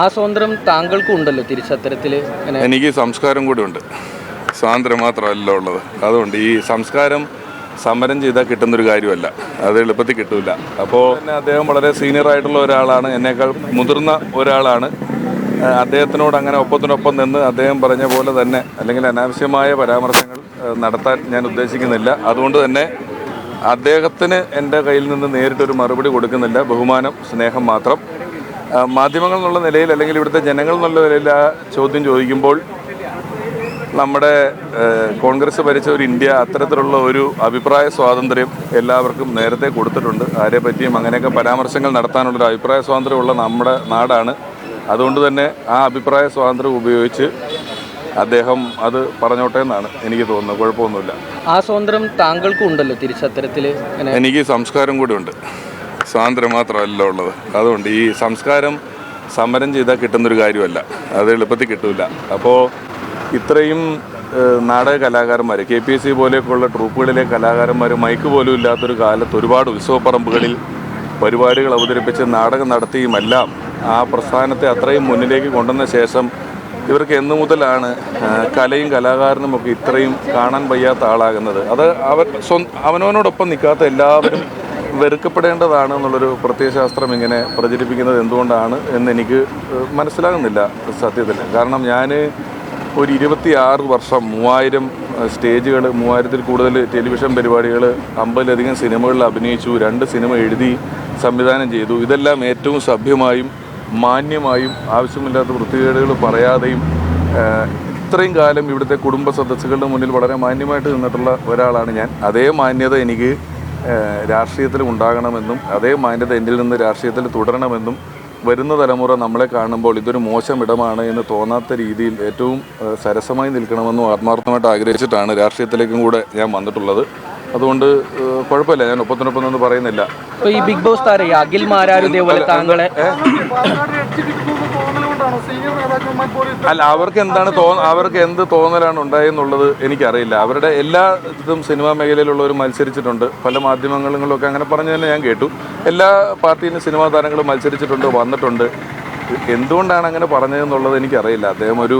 ആ സ്വാതന്ത്ര്യം താങ്കൾക്കും ഉണ്ടല്ലോ തിരിച്ചത്തരത്തിൽ? എനിക്ക് സംസ്കാരം കൂടി ഉണ്ട്, സ്വാതന്ത്ര്യം മാത്രമല്ല ഉള്ളത്. അതുകൊണ്ട് ഈ സംസ്കാരം സമരം ചെയ്താൽ കിട്ടുന്നൊരു കാര്യമല്ല, അത് എളുപ്പത്തിൽ കിട്ടില്ല. അപ്പോൾ തന്നെ അദ്ദേഹം വളരെ സീനിയർ ആയിട്ടുള്ള ഒരാളാണ്, എന്നേക്കാൾ മുതിർന്ന ഒരാളാണ്. അദ്ദേഹത്തിനോട് അങ്ങനെ ഒപ്പത്തിനൊപ്പം നിന്ന് അദ്ദേഹം പറഞ്ഞ പോലെ തന്നെ അല്ലെങ്കിൽ അനാവശ്യമായ പരാമർശങ്ങൾ നടത്താൻ ഞാൻ ഉദ്ദേശിക്കുന്നില്ല. അതുകൊണ്ട് തന്നെ അദ്ദേഹത്തിന് എൻ്റെ കയ്യിൽ നിന്ന് നേരിട്ടൊരു മറുപടി കൊടുക്കുന്നില്ല. ബഹുമാനം, സ്നേഹം മാത്രം. മാധ്യമങ്ങൾ എന്നുള്ള നിലയിൽ അല്ലെങ്കിൽ ഇവിടുത്തെ ജനങ്ങൾ എന്നുള്ള നിലയിൽ ആ ചോദ്യം ചോദിക്കുമ്പോൾ നമ്മുടെ കോൺഗ്രസ് ഭരിച്ച ഒരു ഇന്ത്യ അത്തരത്തിലുള്ള ഒരു അഭിപ്രായ സ്വാതന്ത്ര്യം എല്ലാവർക്കും നേരത്തെ കൊടുത്തിട്ടുണ്ട്. ആരെ പറ്റിയും അങ്ങനെയൊക്കെ പരാമർശങ്ങൾ നടത്താനുള്ളൊരു അഭിപ്രായ സ്വാതന്ത്ര്യമുള്ള നമ്മുടെ നാടാണ്. അതുകൊണ്ട് തന്നെ ആ അഭിപ്രായ സ്വാതന്ത്ര്യം ഉപയോഗിച്ച് അദ്ദേഹം അത് പറഞ്ഞോട്ടെ എന്നാണ് എനിക്ക് തോന്നുന്നത്. കുഴപ്പമൊന്നുമില്ല. ആ സ്വാതന്ത്ര്യം താങ്കൾക്കും ഉണ്ടല്ലോ തിരിച്ചത്തരത്തിൽ? എനിക്ക് സംസ്കാരം കൂടി ഉണ്ട്, സ്വാതന്ത്ര്യം മാത്രമല്ല ഉള്ളത്. അതുകൊണ്ട് ഈ സംസ്കാരം സമരം ചെയ്താൽ കിട്ടുന്നൊരു കാര്യമല്ല, അത് എളുപ്പത്തിൽ കിട്ടില്ല. അപ്പോൾ ഇത്രയും നാടക കലാകാരന്മാർ, KPSC പോലെയൊക്കെയുള്ള ട്രൂപ്പുകളിലെ കലാകാരന്മാർ മൈക്ക് പോലും ഇല്ലാത്തൊരു കാലത്ത് ഒരുപാട് ഉത്സവപ്പറമ്പുകളിൽ പരിപാടികൾ അവതരിപ്പിച്ച് നാടകം നടത്തിയുമെല്ലാം ആ പ്രസ്ഥാനത്തെ അത്രയും മുന്നിലേക്ക് കൊണ്ടുവന്ന ശേഷം ഇവർക്ക് എന്നു മുതലാണ് കലയും കലാകാരനുമൊക്കെ ഇത്രയും കാണാൻ വയ്യാത്ത ആളാകുന്നത്? അത് അവനവനോടൊപ്പം നിൽക്കാത്ത എല്ലാവരും വെറുക്കപ്പെടേണ്ടതാണ് എന്നുള്ളൊരു പ്രത്യയശാസ്ത്രം ഇങ്ങനെ പ്രചരിപ്പിക്കുന്നത് എന്തുകൊണ്ടാണ് എന്നെനിക്ക് മനസ്സിലാകുന്നില്ല സത്യത്തിൽ. കാരണം ഞാൻ ഒരു 26 വർഷം 3000 സ്റ്റേജുകൾ, 3000-ൽ കൂടുതൽ ടെലിവിഷൻ പരിപാടികൾ, 50-ലധികം സിനിമകളിൽ അഭിനയിച്ചു, 2 സിനിമ എഴുതി സംവിധാനം ചെയ്തു. ഇതെല്ലാം ഏറ്റവും സഭ്യമായും മാന്യമായും ആവശ്യമില്ലാത്ത വൃത്തികേടുകൾ പറയാതെയും ഇത്രയും കാലം ഇവിടുത്തെ കുടുംബ സദസ്സുകളുടെ മുന്നിൽ വളരെ മാന്യമായിട്ട് നിന്നിട്ടുള്ള ഒരാളാണ് ഞാൻ. അതേ മാന്യത എനിക്ക് രാഷ്ട്രീയത്തിൽ ഉണ്ടാകണമെന്നും അതേ മാന്യത എന്നിൽ നിന്ന് രാഷ്ട്രീയത്തിൽ തുടരണമെന്നും വരുന്ന തലമുറ നമ്മളെ കാണുമ്പോൾ ഇതൊരു മോശം ഇടമാണ് എന്ന് തോന്നാത്ത രീതിയിൽ ഏറ്റവും സരസമായി നിൽക്കണമെന്നും ആത്മാർത്ഥമായിട്ട് ആഗ്രഹിച്ചിട്ടാണ് രാഷ്ട്രീയത്തിലേക്കും കൂടെ ഞാൻ വന്നിട്ടുള്ളത്. അതുകൊണ്ട് കുഴപ്പമില്ല, ഞാൻ ഒപ്പത്തിനൊപ്പം നിന്ന് പറയുന്നില്ല. ഇപ്പോൾ ഈ ബിഗ് ബോസ് താരം അഖിൽ മാരാർ ഇതേപോലെ താങ്കളെ അല്ല, അവർക്ക് എന്ത് തോന്നലാണ് ഉണ്ടായെന്നുള്ളത് എനിക്കറിയില്ല. അവരുടെ എല്ലാ ഇതും സിനിമാ മേഖലയിലുള്ളവർ മത്സരിച്ചിട്ടുണ്ട്, പല മാധ്യമങ്ങളിലൊക്കെ അങ്ങനെ പറഞ്ഞു തന്നെ ഞാൻ കേട്ടു. എല്ലാ പാർട്ടിയിലും സിനിമാ താരങ്ങളും മത്സരിച്ചിട്ടുണ്ട്, വന്നിട്ടുണ്ട്. എന്തുകൊണ്ടാണ് അങ്ങനെ പറഞ്ഞതെന്നുള്ളത് എനിക്കറിയില്ല. അദ്ദേഹം ഒരു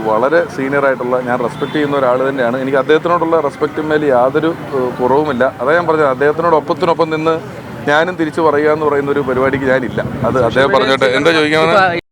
വളരെ സീനിയറായിട്ടുള്ള, ഞാൻ റെസ്പെക്റ്റ് ചെയ്യുന്ന ഒരാൾ തന്നെയാണ്. എനിക്ക് അദ്ദേഹത്തിനോടുള്ള റെസ്പെക്റ്റിന്മേൽ യാതൊരു കുറവുമില്ല. അതാ ഞാൻ പറഞ്ഞത്, അദ്ദേഹത്തിനോട് ഒപ്പത്തിനൊപ്പം നിന്ന് ഞാനും തിരിച്ചു പറയുക എന്ന് പറയുന്ന ഒരു പരിപാടിക്ക് ഞാനില്ല. അത് അദ്ദേഹം പറഞ്ഞോട്ടെ. എന്താ ചോദിക്കാമെന്ന്?